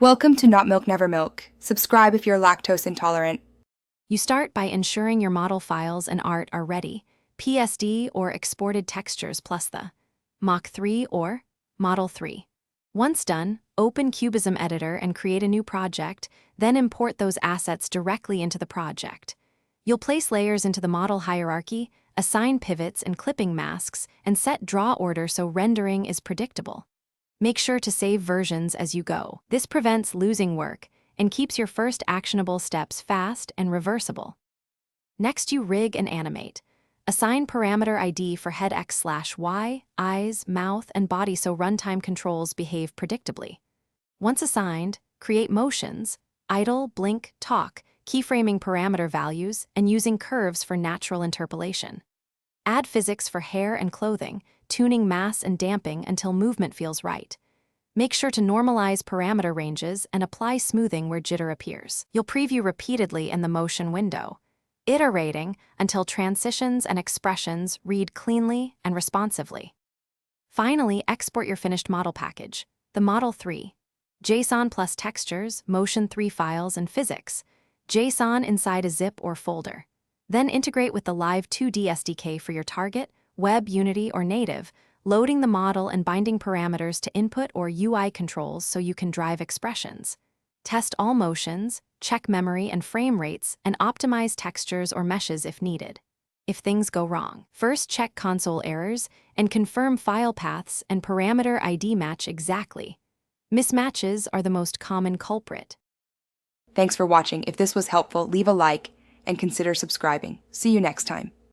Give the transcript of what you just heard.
Welcome to Not Milk Never Milk. Subscribe if you're lactose intolerant. You start by ensuring your model files and art are ready, PSD or exported textures plus the Mach 3 or Model 3. Once done, open Cubism Editor and create a new project, then import those assets directly into the project. You'll place layers into the model hierarchy, assign pivots and clipping masks, and set draw order so rendering is predictable. Make sure to save versions as you go. This prevents losing work and keeps your first actionable steps fast and reversible. Next, you rig and animate. Assign parameter ID for head X/Y, eyes, mouth, and body so runtime controls behave predictably. Once assigned, create motions, idle, blink, talk, keyframing parameter values, and using curves for natural interpolation. Add physics for hair and clothing, tuning mass and damping until movement feels right. Make sure to normalize parameter ranges and apply smoothing where jitter appears. You'll preview repeatedly in the motion window, iterating until transitions and expressions read cleanly and responsively. Finally, export your finished model package, the Model 3. JSON plus textures, Motion 3 files, and physics. JSON inside a zip or folder. Then integrate with the Live2d SDK for your target, web, Unity, or native, loading the model and binding parameters to input or UI controls so you can drive expressions. Test all motions, check memory and frame rates, and optimize textures or meshes if needed. If things go wrong, first check console errors and confirm file paths and parameter ID match exactly. Mismatches are the most common culprit. Thanks for watching. If this was helpful, leave a like and consider subscribing. See you next time.